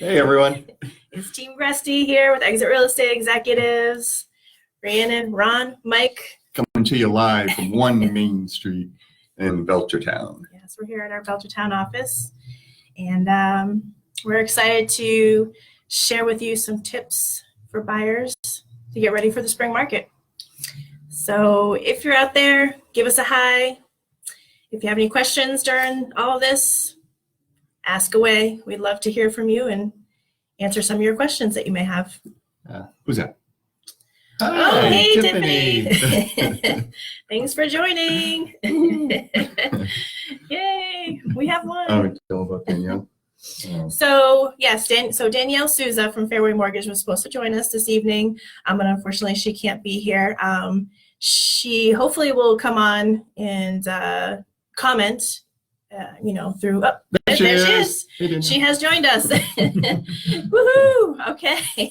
Hey everyone. It's Team Gresty here with Exit Real Estate Executives. Rhiannon, Ron, Mike. Coming to you live from 1 Main Street in Belchertown. Yes, we're here at our Belchertown office. And we're excited to share with you some tips for buyers to get ready for the spring market. So if you're out there, give us a hi. If you have any questions during all of this, ask away. We'd love to hear from you and answer some of your questions that you may have. Who's that? Hi, hey, Tiffany. Thanks for joining. Yay, we have one. Oh, tell about Danielle. So yes, Danielle Souza from Fairway Mortgage was supposed to join us this evening, but unfortunately she can't be here. She hopefully will come on and comment. Through there she is. She has joined us. Woohoo! Okay.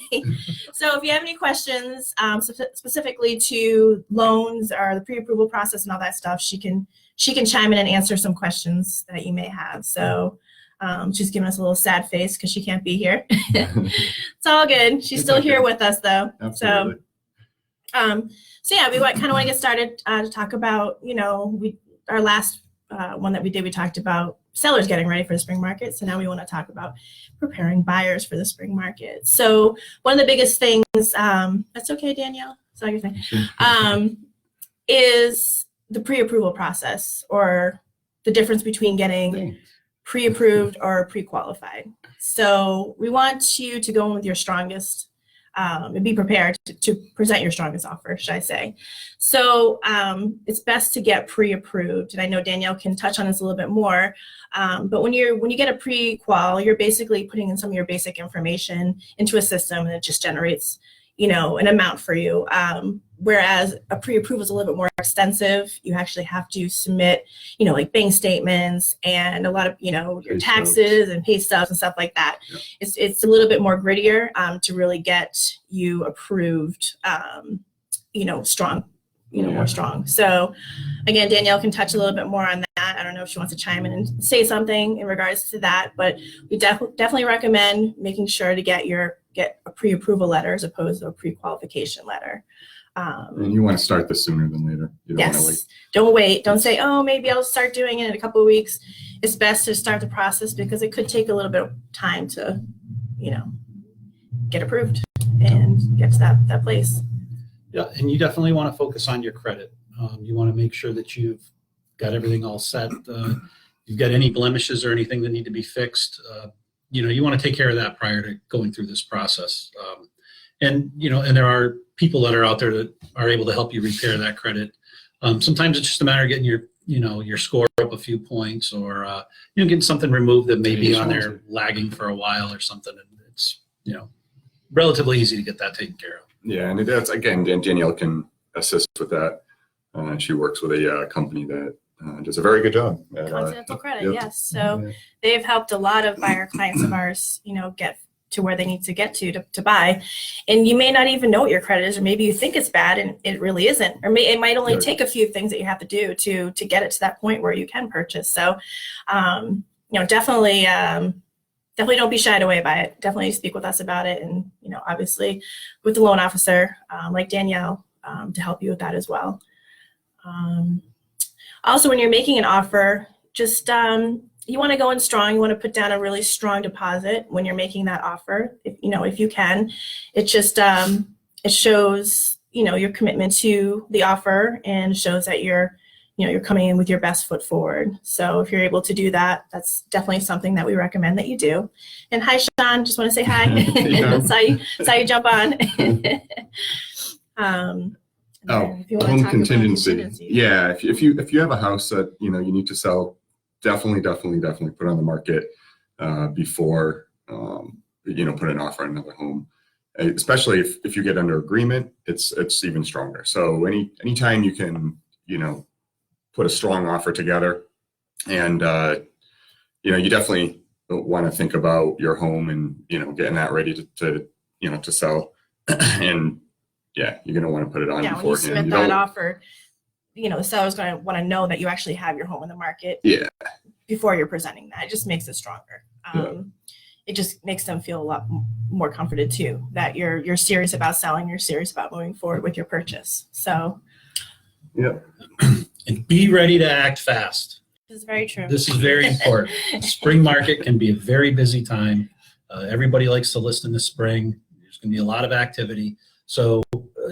So if you have any questions specifically to loans or the pre-approval process and all that stuff, she can chime in and answer some questions that you may have. So she's giving us a little sad face because she can't be here. It's all good. She's still here with us though. Absolutely. So yeah, we kind of want to get started to talk about our last one that we did, we talked about sellers getting ready for the spring market. So now we want to talk about preparing buyers for the spring market. So one of the biggest things, that's okay, Danielle, it's all your thing, is the pre-approval process, or the difference between getting pre-approved or pre-qualified. So we want you to go in with your strongest and be prepared to present your strongest offer, should I say. So it's best to get pre-approved, and I know Danielle can touch on this a little bit more, but when you get a pre-qual, you're basically putting in some of your basic information into a system, and it just generates an amount for you, whereas a pre-approval is a little bit more extensive. You actually have to submit like bank statements and a lot of your taxes and pay stubs and stuff like that. Yep. It's a little bit more grittier to really get you approved, strong, more strong. So again, Danielle can touch a little bit more on that. I don't know if she wants to chime in and say something in regards to that, but we definitely recommend making sure to get a pre-approval letter as opposed to a pre-qualification letter. And you want to start this sooner than later. You don't want to wait. Don't wait. Don't say, oh, maybe I'll start doing it in a couple of weeks. It's best to start the process because it could take a little bit of time to, get approved and get to that place. Yeah, and you definitely want to focus on your credit. You want to make sure that you've got everything all set. You've got any blemishes or anything that need to be fixed. You want to take care of that prior to going through this process. And there are people that are out there that are able to help you repair that credit. Sometimes it's just a matter of getting your score up a few points, or getting something removed that may be on there lagging for a while or something. And it's relatively easy to get that taken care of. Yeah, and that's, again, Danielle can assist with that. She works with a company that does a very good job. Continental Credit, yes. So they've helped a lot of buyer clients of ours, get to where they need to get to buy. And you may not even know what your credit is, or maybe you think it's bad and it really isn't. Or it might only take a few things that you have to do to get it to that point where you can purchase. So, definitely don't be shied away by it. Definitely speak with us about it. And, obviously with the loan officer, like Danielle, to help you with that as well. Also, when you're making an offer, just you want to go in strong. You want to put down a really strong deposit when you're making that offer. If you can, it just it shows your commitment to the offer and shows that you're coming in with your best foot forward. So if you're able to do that, that's definitely something that we recommend that you do. And hi, Sean. Just want to say hi. saw you jump on. Home contingency. Yeah, if you have a house that you need to sell, definitely put it on the market before put an offer on another home. Especially if you get under agreement, it's even stronger. So anytime you can put a strong offer together, and you definitely want to think about your home and getting that ready to sell. And yeah, you're going to want to put it on beforehand. When you submit that offer, the seller's going to want to know that you actually have your home in the market. Yeah. Before you're presenting that, it just makes it stronger. it just makes them feel a lot more comforted too, that you're serious about selling, you're serious about moving forward with your purchase. So Yep. And be ready to act fast. this is very true. This is very important. Spring market can be a very busy time. Everybody likes to list in the spring. There's going to be a lot of activity. So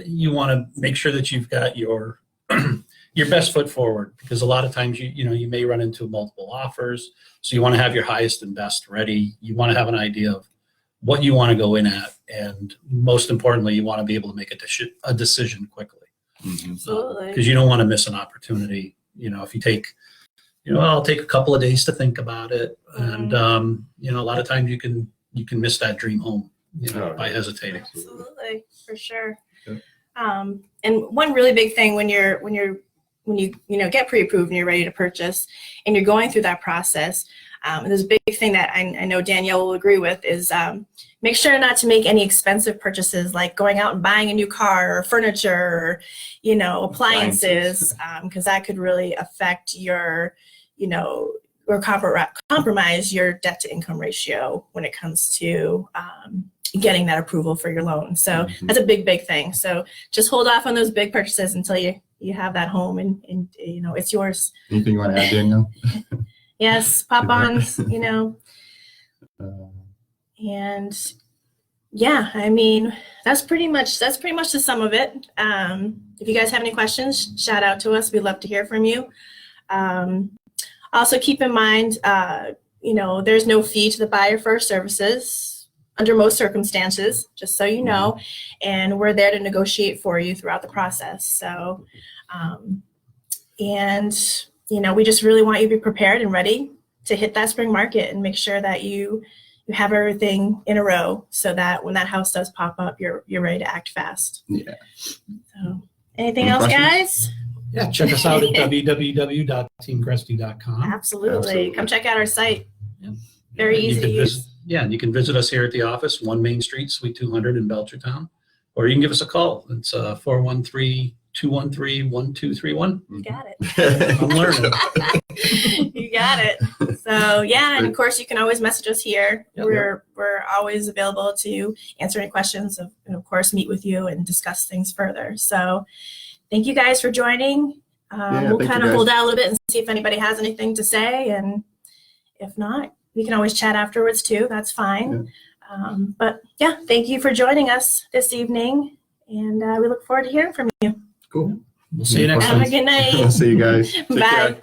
you want to make sure that you've got your your best foot forward, because a lot of times you may run into multiple offers. So you want to have your highest and best ready. You want to have an idea of what you want to go in at, and most importantly, you want to be able to make a decision quickly. Absolutely. Because you don't want to miss an opportunity. If you take, I'll take a couple of days to think about it, and a lot of times you can miss that dream home, by hesitating. Absolutely, for sure. Okay. And one really big thing when you get pre-approved and you're ready to purchase and you're going through that process, and there's a big thing that I know Danielle will agree with is make sure not to make any expensive purchases like going out and buying a new car or furniture or appliances, because that could really affect your or compromise your debt to income ratio when it comes to getting that approval for your loan. So that's a big thing. So just hold off on those big purchases until you have that home and it's yours. Anything you want to add, Danielle? Yes, pop ons, and yeah, I mean, that's pretty much the sum of it. If you guys have any questions, shout out to us. We'd love to hear from you. Also keep in mind, there's no fee to the buyer for our services under most circumstances, just so you know, and we're there to negotiate for you throughout the process. So, we just really want you to be prepared and ready to hit that spring market and make sure that you have everything in a row so that when that house does pop up, you're ready to act fast. Yeah. So, anything Any else, questions? guys? Yeah, check us out at www.teamgresty.com. Absolutely. Come check out our site. Yeah. Very And you easy to can use. and you can visit us here at the office, 1 Main Street, Suite 200 in Belchertown, or you can give us a call. It's 413-213-1231. You got it. I'm learning. You got it. So yeah, and of course you can always message us here. Yep. We're always available to answer any questions and of course meet with you and discuss things further. So thank you guys for joining. We'll kind of hold out a little bit and see if anybody has anything to say, and if not, we can always chat afterwards too. That's fine. Yeah. But yeah, thank you for joining us this evening, and we look forward to hearing from you. Cool. We'll see you next Have time. a good night. I'll see you guys. Take Bye. care.